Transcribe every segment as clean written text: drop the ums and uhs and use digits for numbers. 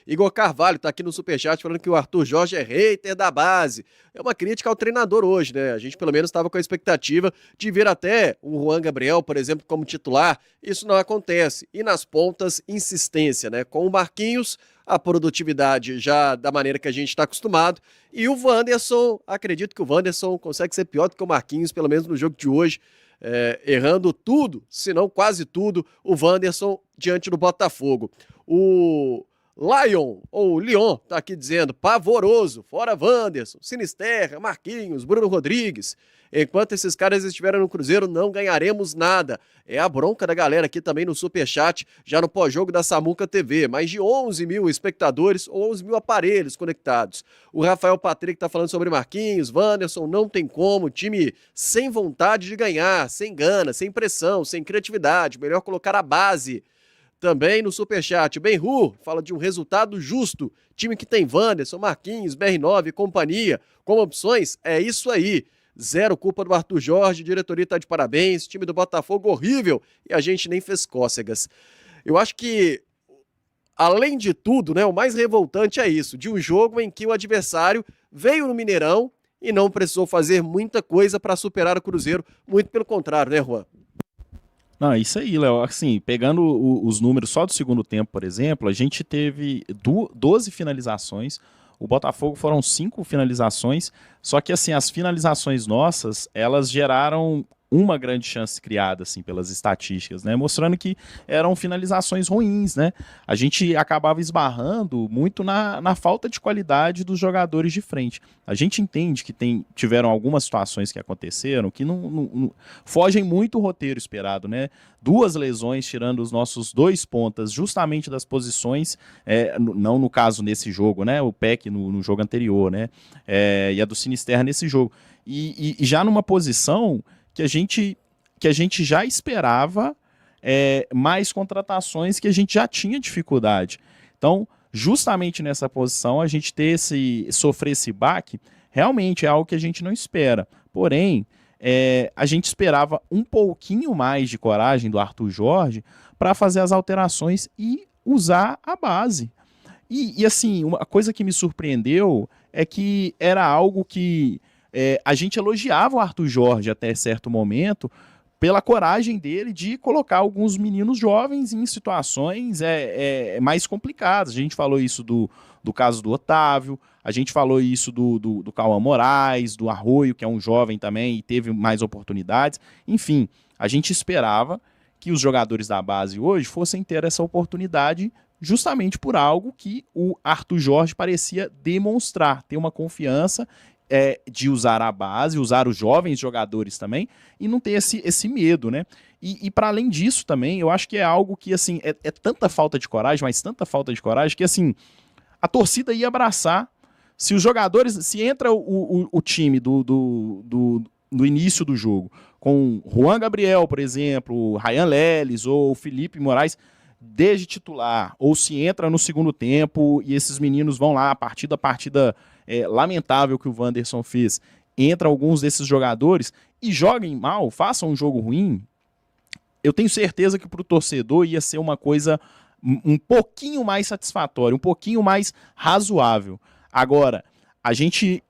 Igor Carvalho está aqui no Superchat falando que o Arthur Jorge é hater da base. É uma crítica ao treinador hoje, né? A gente pelo menos estava com a expectativa de ver até o Juan Gabriel, por exemplo, como titular. Isso não acontece. E nas pontas, insistência, né? Com o Marquinhos, a produtividade já da maneira que a gente está acostumado. E o Wanderson, acredito que o Wanderson consegue ser pior do que o Marquinhos, pelo menos no jogo de hoje. Errando tudo, se não quase tudo, o Wanderson diante do Botafogo. O Lion, ou Lyon, tá aqui dizendo, pavoroso, fora Wanderson, Sinisterra, Marquinhos, Bruno Rodrigues. Enquanto esses caras estiverem no Cruzeiro, não ganharemos nada. É a bronca da galera aqui também no Superchat, já no pós-jogo da Samuca TV. Mais de 11 mil espectadores ou 11 mil aparelhos conectados. O Rafael Patrick tá falando sobre Marquinhos, Wanderson, não tem como. Time sem vontade de ganhar, sem gana, sem pressão, sem criatividade. Melhor colocar a base. Também no Superchat, Benhur fala de um resultado justo. Time que tem Wanderson, Marquinhos, BR9 e companhia como opções, é isso aí. Zero culpa do Arthur Jorge, diretoria tá de parabéns, time do Botafogo horrível e a gente nem fez cócegas. Eu acho que, além de tudo, né, o mais revoltante é isso, de um jogo em que o adversário veio no Mineirão e não precisou fazer muita coisa para superar o Cruzeiro, muito pelo contrário, né, Juan? Não, é isso aí, Léo. Assim, pegando os números só do segundo tempo, por exemplo, a gente teve 12 finalizações, o Botafogo foram 5 finalizações, só que assim, as finalizações nossas, elas geraram uma grande chance criada, assim, pelas estatísticas, né, mostrando que eram finalizações ruins, né, a gente acabava esbarrando muito na falta de qualidade dos jogadores de frente. A gente entende que tiveram algumas situações que aconteceram que não fogem muito o roteiro esperado, né, 2 lesões tirando os nossos 2 pontas justamente das posições, não no caso nesse jogo, né, o Peck no jogo anterior, né, e a do Sinisterra nesse jogo, e já numa posição que a gente já esperava mais contratações que a gente já tinha dificuldade. Então, justamente nessa posição, a gente sofrer esse baque, realmente é algo que a gente não espera. Porém, a gente esperava um pouquinho mais de coragem do Arthur Jorge para fazer as alterações e usar a base. E assim, uma coisa que me surpreendeu é que era algo que a gente elogiava o Arthur Jorge até certo momento pela coragem dele de colocar alguns meninos jovens em situações mais complicadas. A gente falou isso do caso do Otávio, a gente falou isso do Cauã Moraes, do Arroio, que é um jovem também e teve mais oportunidades. Enfim, a gente esperava que os jogadores da base hoje fossem ter essa oportunidade justamente por algo que o Arthur Jorge parecia demonstrar, ter uma confiança de usar a base, usar os jovens jogadores também, e não ter esse medo, né? E para além disso também, eu acho que é algo que, assim, é tanta falta de coragem, mas tanta falta de coragem, que, assim, a torcida ia abraçar. Se os jogadores, se entra o time do início do jogo, com Juan Gabriel, por exemplo, Ryan Leles ou Felipe Moraes, desde titular, ou se entra no segundo tempo e esses meninos vão lá, a partida lamentável que o Wanderson fez, entra alguns desses jogadores e joguem mal, façam um jogo ruim, eu tenho certeza que para o torcedor ia ser uma coisa um pouquinho mais satisfatória, um pouquinho mais razoável. Agora, a gente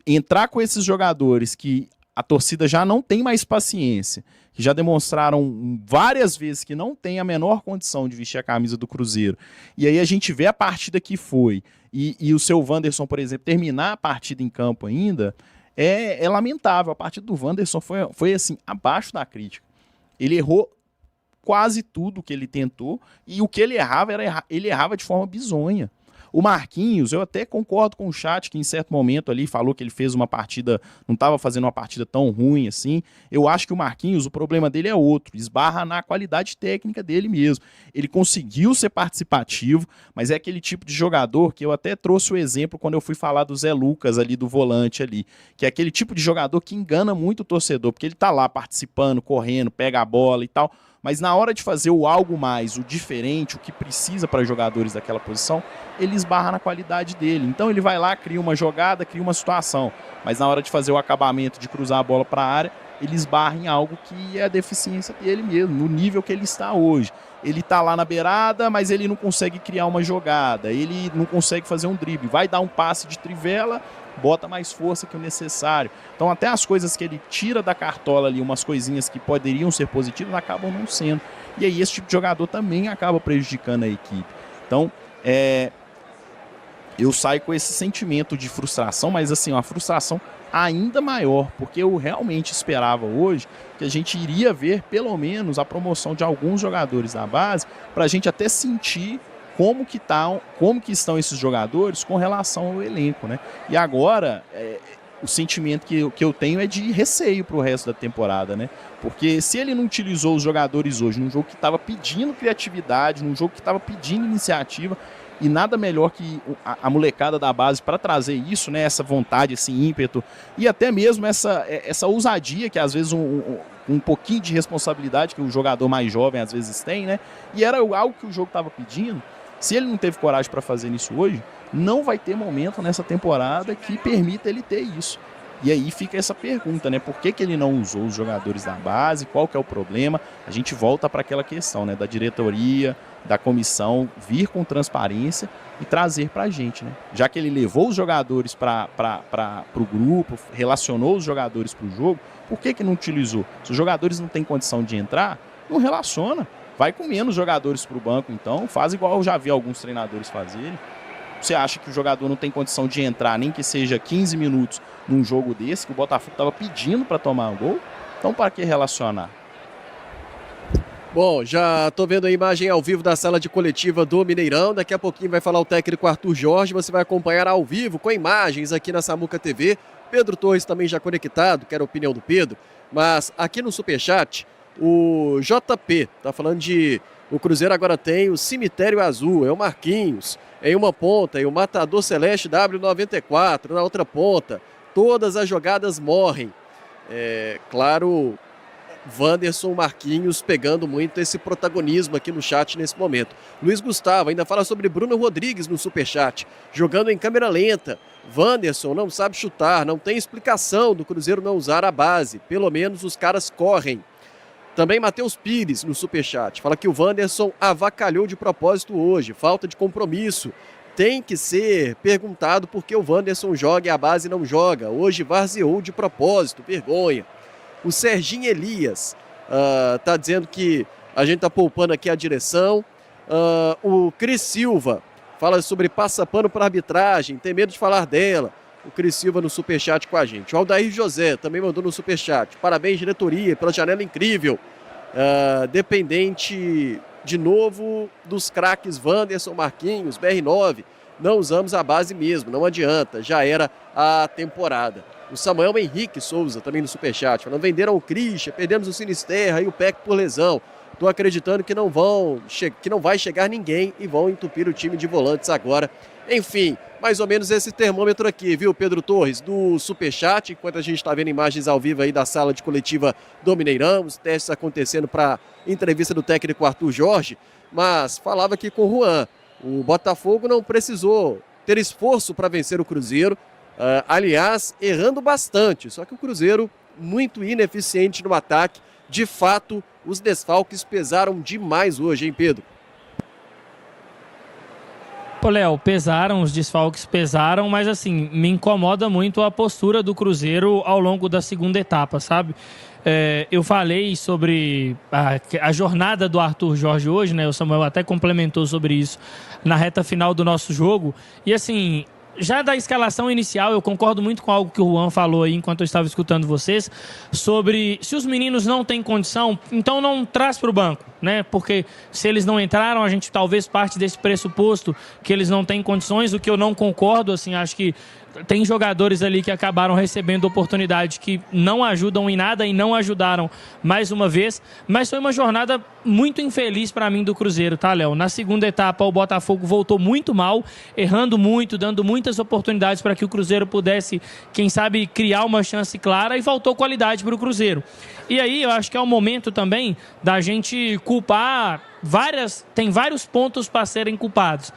entrar com esses jogadores que a torcida já não tem mais paciência, que já demonstraram várias vezes que não tem a menor condição de vestir a camisa do Cruzeiro, e aí a gente vê a partida que foi, e o seu Wanderson, por exemplo, terminar a partida em campo ainda, é lamentável. A partida do Wanderson foi assim, abaixo da crítica. Ele errou quase tudo que ele tentou, e o que ele errava, ele errava de forma bizonha. O Marquinhos, eu até concordo com o chat que em certo momento ali falou que ele fez uma partida, não estava fazendo uma partida tão ruim assim. Eu acho que o Marquinhos, o problema dele é outro, esbarra na qualidade técnica dele mesmo. Ele conseguiu ser participativo, mas é aquele tipo de jogador que eu até trouxe o exemplo quando eu fui falar do Zé Lucas ali, do volante ali, que é aquele tipo de jogador que engana muito o torcedor, porque ele tá lá participando, correndo, pega a bola e tal, mas na hora de fazer o algo mais, o diferente, o que precisa para jogadores daquela posição, ele esbarra na qualidade dele. Então ele vai lá, cria uma jogada, cria uma situação, mas na hora de fazer o acabamento, de cruzar a bola para a área, ele esbarra em algo que é a deficiência dele mesmo, no nível que ele está hoje. Ele está lá na beirada, mas ele não consegue criar uma jogada, ele não consegue fazer um drible, vai dar um passe de trivela, bota mais força que o necessário. Então até as coisas que ele tira da cartola ali, umas coisinhas que poderiam ser positivas, acabam não sendo. E aí esse tipo de jogador também acaba prejudicando a equipe. Então, eu saio com esse sentimento de frustração, mas assim, uma frustração ainda maior, porque eu realmente esperava hoje que a gente iria ver pelo menos a promoção de alguns jogadores da base, para a gente até sentir como que estão esses jogadores com relação ao elenco, né? E agora, o sentimento que eu tenho é de receio para o resto da temporada, né? Porque se ele não utilizou os jogadores hoje num jogo que estava pedindo criatividade, num jogo que estava pedindo iniciativa, e nada melhor que a molecada da base para trazer isso, né? Essa vontade, esse ímpeto e até mesmo essa ousadia que às vezes um pouquinho de responsabilidade que o jogador mais jovem às vezes tem, né? E era algo que o jogo estava pedindo. Se ele não teve coragem para fazer isso hoje, não vai ter momento nessa temporada que permita ele ter isso. E aí fica essa pergunta, né? Por que ele não usou os jogadores da base? Qual que é o problema? A gente volta para aquela questão, né? Da diretoria, da comissão, vir com transparência e trazer para a gente, né? Já que ele levou os jogadores para o grupo, relacionou os jogadores para o jogo, por que não utilizou? Se os jogadores não têm condição de entrar, não relaciona. Vai com menos jogadores para o banco, então. Faz igual eu já vi alguns treinadores fazerem. Você acha que o jogador não tem condição de entrar, nem que seja 15 minutos num jogo desse, que o Botafogo estava pedindo para tomar um gol? Então, para que relacionar? Bom, já estou vendo a imagem ao vivo da sala de coletiva do Mineirão. Daqui a pouquinho vai falar o técnico Arthur Jorge. Você vai acompanhar ao vivo com imagens aqui na Samuca TV. Pedro Torres também já conectado, quero a opinião do Pedro. Mas aqui no Superchat, o JP está falando de... O Cruzeiro agora tem o Cemitério Azul, é o Marquinhos em uma ponta e o Matador Celeste W94 na outra ponta. Todas as jogadas morrem. Claro, Wanderson, Marquinhos pegando muito esse protagonismo aqui no chat nesse momento. Luiz Gustavo ainda fala sobre Bruno Rodrigues no Superchat, jogando em câmera lenta. Wanderson não sabe chutar, não tem explicação do Cruzeiro não usar a base. Pelo menos os caras correm. Também Matheus Pires no Superchat, fala que o Wanderson avacalhou de propósito hoje, falta de compromisso. Tem que ser perguntado por que o Wanderson joga e a base não joga. Hoje varzeou de propósito, vergonha. O Serginho Elias tá dizendo que a gente tá poupando aqui a direção. O Cris Silva fala sobre passapano para arbitragem, tem medo de falar dela. O Cris Silva no Superchat com a gente. O Aldair José também mandou no Superchat. Parabéns, diretoria, pela janela incrível. Dependente, de novo, dos craques Wanderson, Marquinhos, BR9. Não usamos a base mesmo, não adianta. Já era a temporada. O Samuel Henrique Souza também no Superchat. Falando, venderam o Christian, perdemos o Sinisterra e o PEC por lesão. Estou acreditando que não vai chegar ninguém e vão entupir o time de volantes agora. Enfim, mais ou menos esse termômetro aqui, viu, Pedro Torres, do Superchat, enquanto a gente está vendo imagens ao vivo aí da sala de coletiva do Mineirão, os testes acontecendo para entrevista do técnico Arthur Jorge, mas falava aqui com o Juan, o Botafogo não precisou ter esforço para vencer o Cruzeiro, aliás, errando bastante, só que o Cruzeiro muito ineficiente no ataque, de fato, os desfalques pesaram demais hoje, hein, Pedro? Pô, Léo, pesaram, os desfalques pesaram, mas assim, me incomoda muito a postura do Cruzeiro ao longo da segunda etapa, sabe? Eu falei sobre a jornada do Arthur Jorge hoje, né? O Samuel até complementou sobre isso na reta final do nosso jogo. E assim, já da escalação inicial, eu concordo muito com algo que o Juan falou aí enquanto eu estava escutando vocês, sobre se os meninos não têm condição, então não traz para o banco, né? Porque se eles não entraram, a gente talvez parte desse pressuposto que eles não têm condições, o que eu não concordo, assim, acho que tem jogadores ali que acabaram recebendo oportunidade que não ajudam em nada e não ajudaram mais uma vez, mas foi uma jornada muito infeliz para mim do Cruzeiro, tá, Léo? Na segunda etapa o Botafogo voltou muito mal, errando muito, dando muitas oportunidades para que o Cruzeiro pudesse, quem sabe, criar uma chance clara, e faltou qualidade para o Cruzeiro. E aí eu acho que é o momento também da gente culpar tem vários pontos para serem culpados.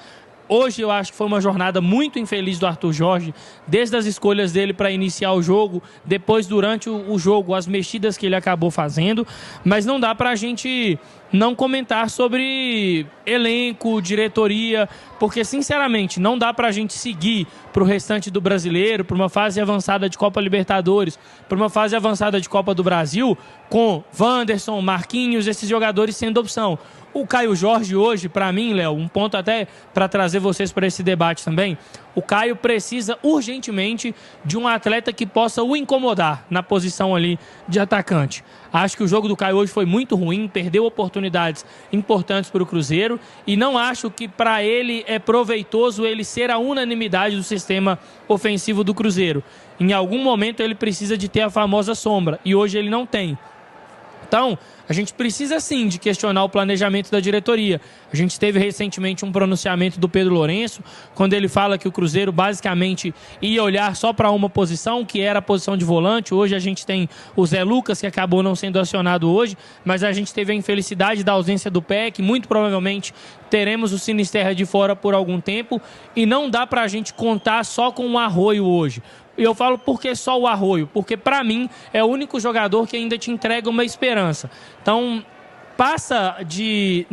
Hoje eu acho que foi uma jornada muito infeliz do Arthur Jorge, desde as escolhas dele para iniciar o jogo, depois durante o jogo, as mexidas que ele acabou fazendo, mas não dá para a gente não comentar sobre elenco, diretoria, porque sinceramente não dá para a gente seguir para o restante do brasileiro, para uma fase avançada de Copa Libertadores, para uma fase avançada de Copa do Brasil, com Wanderson, Marquinhos, esses jogadores sendo opção. O Caio Jorge hoje, para mim, Léo, um ponto até para trazer vocês para esse debate também, o Caio precisa urgentemente de um atleta que possa o incomodar na posição ali de atacante. Acho que o jogo do Caio hoje foi muito ruim, perdeu oportunidades importantes para o Cruzeiro e não acho que para ele é proveitoso ele ser a unanimidade do sistema ofensivo do Cruzeiro. Em algum momento ele precisa de ter a famosa sombra e hoje ele não tem. Então, a gente precisa sim de questionar o planejamento da diretoria. A gente teve recentemente um pronunciamento do Pedro Lourenço, quando ele fala que o Cruzeiro basicamente ia olhar só para uma posição, que era a posição de volante. Hoje a gente tem o Zé Lucas, que acabou não sendo acionado hoje, mas a gente teve a infelicidade da ausência do PEC. Muito provavelmente teremos o Sinisterra de fora por algum tempo e não dá para a gente contar só com o Arroio hoje. E eu falo por que só o Arroio? Porque para mim é o único jogador que ainda te entrega uma esperança. Então passa de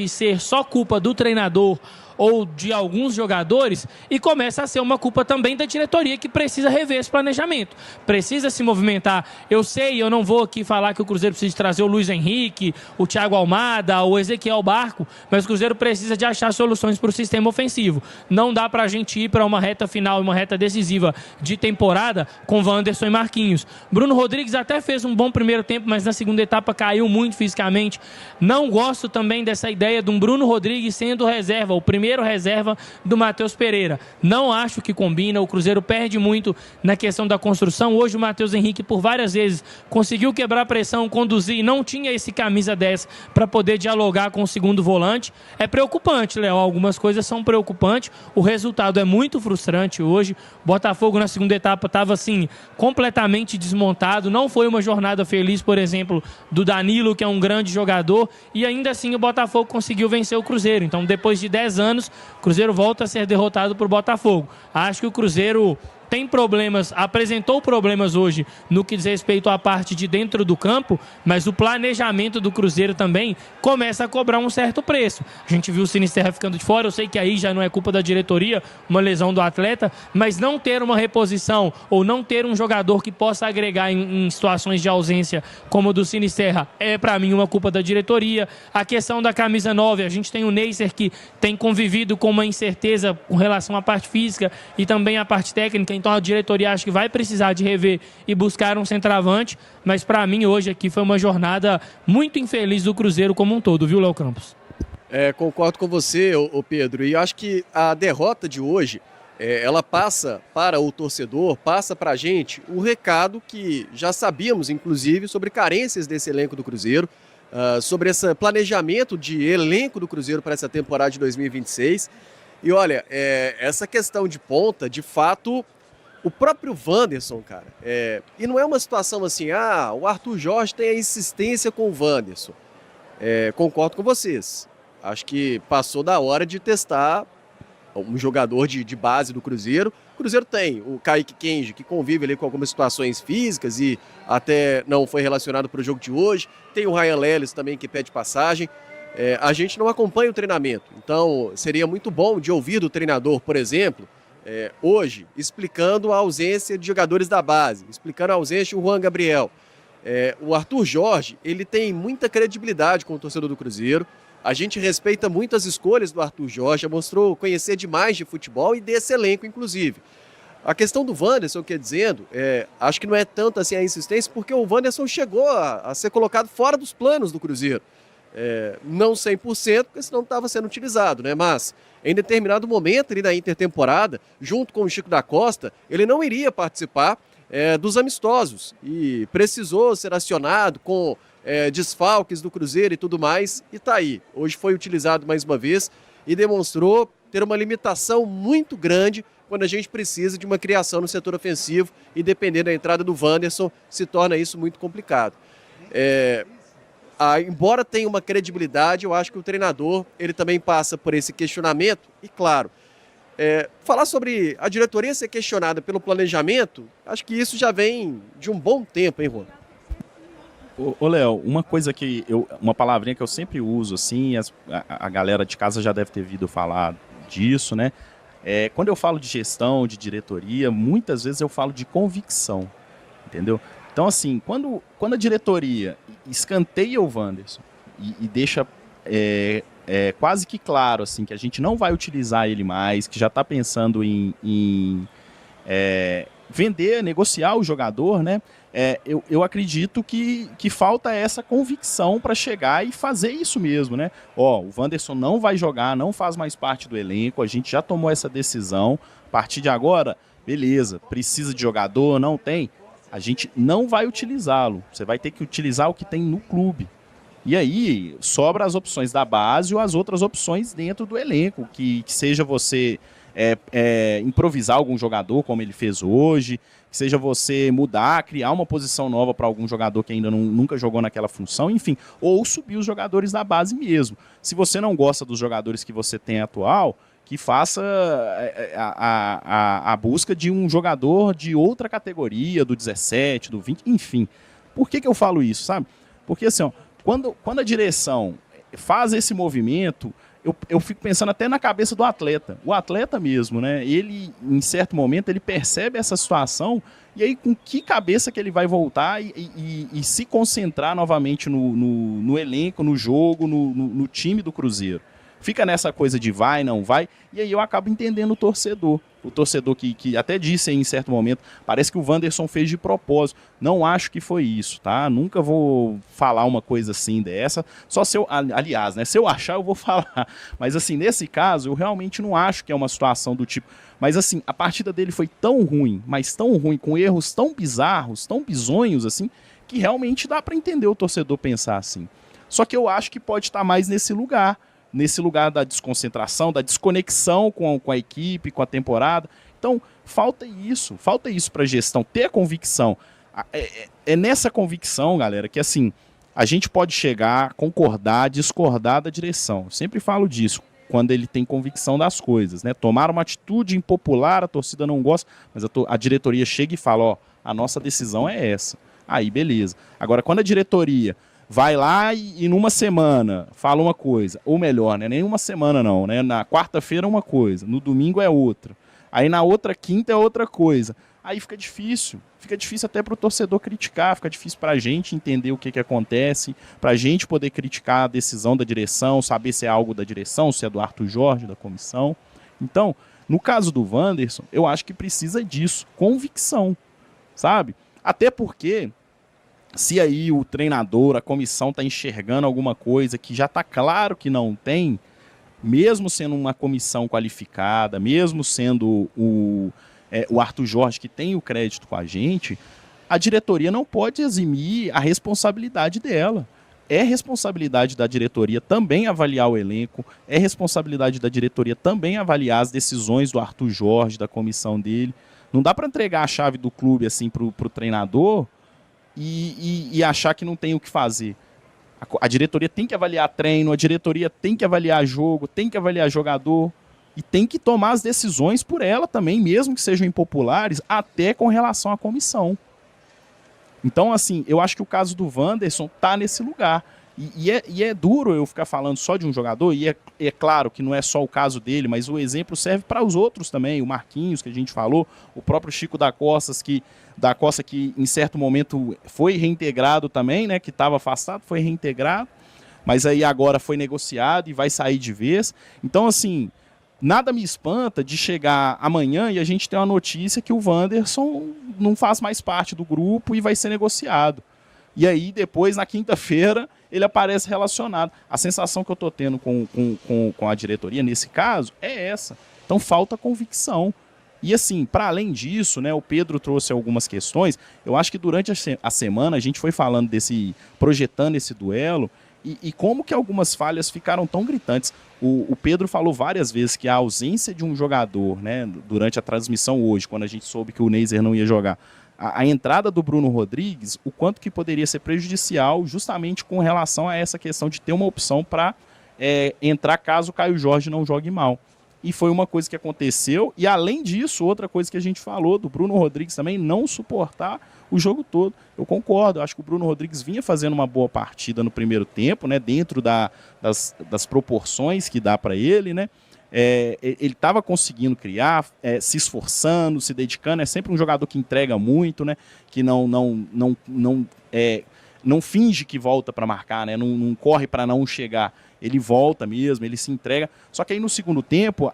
ser só culpa do treinador ou de alguns jogadores e começa a ser uma culpa também da diretoria que precisa rever esse planejamento, precisa se movimentar. Eu sei, eu não vou aqui falar que o Cruzeiro precisa trazer o Luiz Henrique, o Thiago Almada, o Ezequiel Barco, mas o Cruzeiro precisa de achar soluções para o sistema ofensivo. Não dá para a gente ir para uma reta final, uma reta decisiva de temporada com Wanderson e Marquinhos. Bruno Rodrigues até fez um bom primeiro tempo, mas na segunda etapa caiu muito fisicamente. Não gosto também dessa ideia de um Bruno Rodrigues sendo reserva, o primeiro reserva do Matheus Pereira. Não acho que combina, o Cruzeiro perde muito na questão da construção. Hoje o Matheus Henrique por várias vezes conseguiu quebrar a pressão, conduzir e não tinha esse camisa 10 para poder dialogar com o segundo volante. É preocupante, Léo, algumas coisas são preocupantes, o resultado é muito frustrante hoje. Botafogo na segunda etapa estava assim, completamente desmontado, não foi uma jornada feliz, por exemplo, do Danilo, que é um grande jogador, e ainda assim o Botafogo conseguiu vencer o Cruzeiro. Então depois de 10 anos, o Cruzeiro volta a ser derrotado por Botafogo. Acho que o Cruzeiro tem problemas, apresentou problemas hoje no que diz respeito à parte de dentro do campo, mas o planejamento do Cruzeiro também começa a cobrar um certo preço. A gente viu o Sinisterra ficando de fora, eu sei que aí já não é culpa da diretoria, uma lesão do atleta, mas não ter uma reposição ou não ter um jogador que possa agregar em situações de ausência como o do Sinisterra é para mim uma culpa da diretoria. A questão da camisa 9, a gente tem o Neisser que tem convivido com uma incerteza com relação à parte física e também à parte técnica. Então a diretoria acho que vai precisar de rever e buscar um centroavante, mas para mim hoje aqui foi uma jornada muito infeliz do Cruzeiro como um todo, viu, Léo Campos? Concordo com você, ô Pedro, e acho que a derrota de hoje, ela passa para o torcedor, passa para a gente o recado que já sabíamos, inclusive, sobre carências desse elenco do Cruzeiro, sobre esse planejamento de elenco do Cruzeiro para essa temporada de 2026. E olha, essa questão de ponta, de fato, o próprio Wanderson, cara, e não é uma situação assim, o Arthur Jorge tem a insistência com o Wanderson. Concordo com vocês. Acho que passou da hora de testar um jogador de base do Cruzeiro. O Cruzeiro tem o Kaique Kenji, que convive ali com algumas situações físicas e até não foi relacionado para o jogo de hoje. Tem o Ryan Lelis também, que pede passagem. A gente não acompanha o treinamento, então seria muito bom de ouvir do treinador, por exemplo, hoje, explicando a ausência de jogadores da base, explicando a ausência do Juan Gabriel. O Arthur Jorge, ele tem muita credibilidade com o torcedor do Cruzeiro, a gente respeita muito as escolhas do Arthur Jorge, mostrou conhecer demais de futebol e desse elenco, inclusive. A questão do Wanderson, quer dizendo, acho que não é tanto assim a insistência, porque o Wanderson chegou a ser colocado fora dos planos do Cruzeiro. Não 100%, porque senão não estava sendo utilizado, né? Mas em determinado momento ali na intertemporada, junto com o Chico da Costa, ele não iria participar dos amistosos e precisou ser acionado com desfalques do Cruzeiro e tudo mais, e tá aí. Hoje foi utilizado mais uma vez e demonstrou ter uma limitação muito grande quando a gente precisa de uma criação no setor ofensivo e dependendo da entrada do Wanderson, se torna isso muito complicado. embora tenha uma credibilidade, eu acho que o treinador ele também passa por esse questionamento. E claro, falar sobre a diretoria ser questionada pelo planejamento, acho que isso já vem de um bom tempo, hein, Juan? Ô Léo, uma palavrinha que eu sempre uso, assim, a galera de casa já deve ter ouvido falar disso, né? Quando eu falo de gestão, de diretoria, muitas vezes eu falo de convicção, entendeu? Então, assim, quando a diretoria escanteia o Wanderson e deixa quase que claro, assim, que a gente não vai utilizar ele mais, que já está pensando em vender, negociar o jogador, né? Eu acredito que falta essa convicção para chegar e fazer isso mesmo, né? O Wanderson não vai jogar, não faz mais parte do elenco, a gente já tomou essa decisão, a partir de agora, beleza, precisa de jogador, não tem, a gente não vai utilizá-lo, você vai ter que utilizar o que tem no clube. E aí, sobra as opções da base ou as outras opções dentro do elenco, que seja você improvisar algum jogador, como ele fez hoje, que seja você mudar, criar uma posição nova para algum jogador que ainda nunca jogou naquela função, enfim, ou subir os jogadores da base mesmo. Se você não gosta dos jogadores que você tem atual, que faça a busca de um jogador de outra categoria, do 17, do 20, enfim. Por que eu falo isso, sabe? Porque assim, quando a direção faz esse movimento, eu fico pensando até na cabeça do atleta. O atleta mesmo, né? Ele, em certo momento, ele percebe essa situação e aí com que cabeça que ele vai voltar e se concentrar novamente no elenco, no jogo, no time do Cruzeiro. Fica nessa coisa de vai, não vai, e aí eu acabo entendendo o torcedor. O torcedor que até disse aí em certo momento, parece que o Wanderson fez de propósito. Não acho que foi isso, tá? Nunca vou falar uma coisa assim dessa, só se eu, aliás, né, se eu achar eu vou falar. Mas assim, nesse caso, eu realmente não acho que é uma situação do tipo... Mas assim, a partida dele foi tão ruim, mas tão ruim, com erros tão bizarros, tão bizonhos, assim, que realmente dá para entender o torcedor pensar assim. Só que eu acho que pode estar mais nesse lugar da desconcentração, da desconexão com a equipe, com a temporada. Então, falta isso para a gestão, ter a convicção. É nessa convicção, galera, que assim, a gente pode chegar, concordar, discordar da direção. Eu sempre falo disso, quando ele tem convicção das coisas, né? Tomar uma atitude impopular, a torcida não gosta, mas a diretoria chega e fala, a nossa decisão é essa. Aí, beleza. Agora, quando a diretoria vai lá e numa semana fala uma coisa, ou melhor, né, nem uma semana não, né, na quarta-feira uma coisa, no domingo é outra, aí na outra quinta é outra coisa, aí fica difícil até para o torcedor criticar, fica difícil para a gente entender o que acontece, para a gente poder criticar a decisão da direção, saber se é algo da direção, se é do Arthur Jorge, da comissão. Então, no caso do Wanderson, eu acho que precisa disso, convicção, sabe? Até porque se aí o treinador, a comissão está enxergando alguma coisa que já está claro que não tem, mesmo sendo uma comissão qualificada, mesmo sendo o Arthur Jorge que tem o crédito com a gente, a diretoria não pode eximir a responsabilidade dela. É responsabilidade da diretoria também avaliar o elenco, é responsabilidade da diretoria também avaliar as decisões do Arthur Jorge, da comissão dele. Não dá para entregar a chave do clube assim para o treinador e achar que não tem o que fazer. A diretoria tem que avaliar treino, a diretoria tem que avaliar jogo, tem que avaliar jogador e tem que tomar as decisões por ela também, mesmo que sejam impopulares, até com relação à comissão. Então, assim, eu acho que o caso do Wanderson tá nesse lugar. E é duro eu ficar falando só de um jogador, e é claro que não é só o caso dele, mas o exemplo serve para os outros também, o Marquinhos, que a gente falou, o próprio Chico da Costa, que em certo momento foi reintegrado também, né, que estava afastado, foi reintegrado, mas aí agora foi negociado e vai sair de vez. Então, assim, nada me espanta de chegar amanhã e a gente ter uma notícia que o Wanderson não faz mais parte do grupo e vai ser negociado. E aí, depois, na quinta-feira, ele aparece relacionado. A sensação que eu estou tendo com a diretoria, nesse caso, é essa. Então, falta convicção. E, assim, para além disso, né, o Pedro trouxe algumas questões. Eu acho que durante a semana a gente foi falando projetando esse duelo, e como que algumas falhas ficaram tão gritantes. O Pedro falou várias vezes que a ausência de um jogador, né, durante a transmissão hoje, quando a gente soube que o Neiser não ia jogar, a entrada do Bruno Rodrigues, o quanto que poderia ser prejudicial justamente com relação a essa questão de ter uma opção para entrar caso o Caio Jorge não jogue mal. E foi uma coisa que aconteceu. E além disso, outra coisa que a gente falou do Bruno Rodrigues também não suportar o jogo todo. Eu concordo, eu acho que o Bruno Rodrigues vinha fazendo uma boa partida no primeiro tempo, né, dentro das proporções que dá para ele, né? Ele estava conseguindo criar, se esforçando, se dedicando. É sempre um jogador que entrega muito, né? Que não finge que volta para marcar, né? Não corre para não chegar. Ele volta mesmo, ele se entrega. Só que aí no segundo tempo,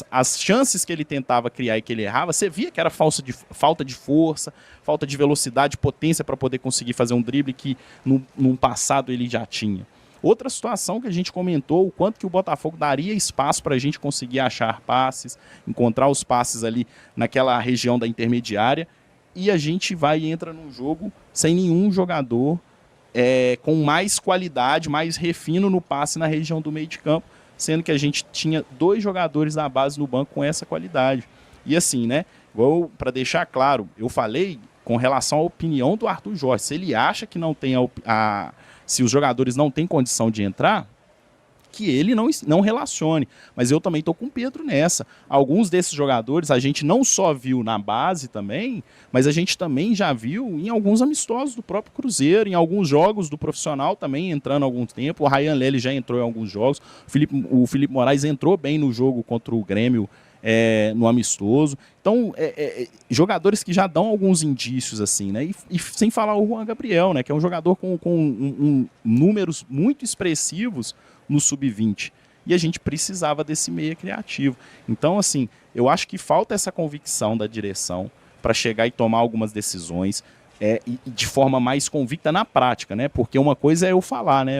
as chances que ele tentava criar e que ele errava, você via que era falta de força, falta de velocidade, potência para poder conseguir fazer um drible que no passado ele já tinha. Outra situação que a gente comentou, o quanto que o Botafogo daria espaço para a gente conseguir achar passes, encontrar os passes ali naquela região da intermediária, e a gente vai e entra num jogo sem nenhum jogador com mais qualidade, mais refino no passe na região do meio de campo, sendo que a gente tinha 2 jogadores da base no banco com essa qualidade. E assim, né, para deixar claro, eu falei com relação à opinião do Arthur Jorge, se ele acha que não tem se os jogadores não têm condição de entrar, que ele não relacione. Mas eu também estou com o Pedro nessa. Alguns desses jogadores a gente não só viu na base também, mas a gente também já viu em alguns amistosos do próprio Cruzeiro, em alguns jogos do profissional também entrando há algum tempo. O Ryan Lely já entrou em alguns jogos. O Felipe Moraes entrou bem no jogo contra o Grêmio no amistoso. Então, jogadores que já dão alguns indícios, assim, né? E sem falar o Juan Gabriel, né? Que é um jogador com números muito expressivos no sub-20. E a gente precisava desse meia criativo. Então, assim, eu acho que falta essa convicção da direção para chegar e tomar algumas decisões e de forma mais convicta na prática, né? Porque uma coisa é eu falar, né?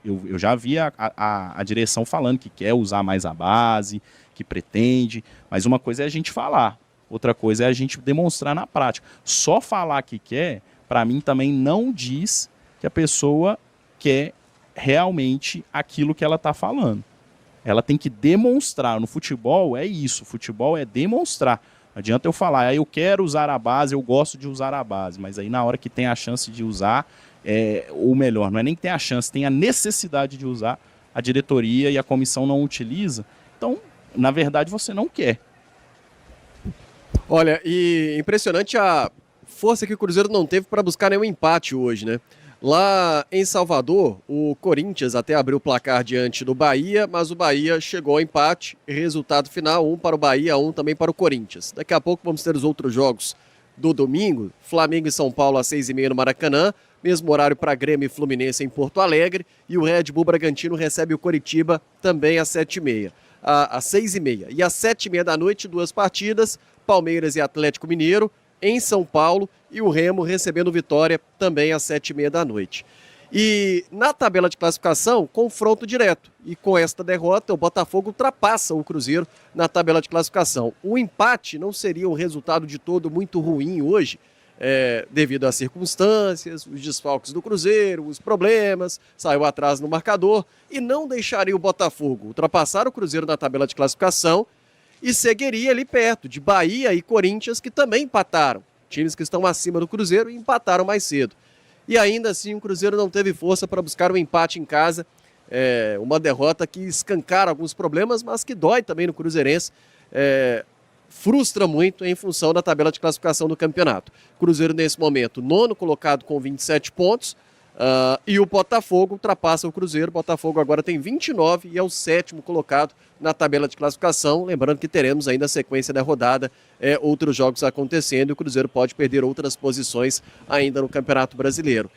Eu já vi a direção falando que quer usar mais a base, que pretende, mas uma coisa é a gente falar, outra coisa é a gente demonstrar na prática. Só falar que quer, para mim também não diz que a pessoa quer realmente aquilo que ela está falando. Ela tem que demonstrar. No futebol é isso, futebol é demonstrar. Não adianta eu falar, eu quero usar a base, eu gosto de usar a base, mas aí na hora que tem a chance de usar, ou melhor, não é nem que tem a chance, tem a necessidade de usar, a diretoria e a comissão não utiliza, então, na verdade, você não quer. Olha, e impressionante a força que o Cruzeiro não teve para buscar nenhum empate hoje, né? Lá em Salvador, o Corinthians até abriu o placar diante do Bahia, mas o Bahia chegou ao empate. Resultado final, 1 para o Bahia, 1 também para o Corinthians. Daqui a pouco vamos ter os outros jogos do domingo. Flamengo e São Paulo às 6h30 no Maracanã. Mesmo horário para Grêmio e Fluminense em Porto Alegre. E o Red Bull Bragantino recebe o Coritiba também às 7h30. Às 6h30. E às 7h30 da noite, 2 partidas. Palmeiras e Atlético Mineiro em São Paulo, e o Remo recebendo Vitória também às 7h30 da noite. E na tabela de classificação, confronto direto. E com esta derrota, o Botafogo ultrapassa o Cruzeiro na tabela de classificação. O empate não seria um resultado de todo muito ruim hoje, devido às circunstâncias, os desfalques do Cruzeiro, os problemas, saiu atrás no marcador, e não deixaria o Botafogo ultrapassar o Cruzeiro na tabela de classificação e seguiria ali perto de Bahia e Corinthians, que também empataram. Times que estão acima do Cruzeiro e empataram mais cedo. E ainda assim o Cruzeiro não teve força para buscar um empate em casa. Uma derrota que escancara alguns problemas, mas que dói também no cruzeirense. Frustra muito em função da tabela de classificação do campeonato. Cruzeiro nesse momento, 9º colocado com 27 pontos. E o Botafogo ultrapassa o Cruzeiro. O Botafogo agora tem 29 e é o 7º colocado na tabela de classificação. Lembrando que teremos ainda a sequência da rodada, outros jogos acontecendo, e o Cruzeiro pode perder outras posições ainda no Campeonato Brasileiro.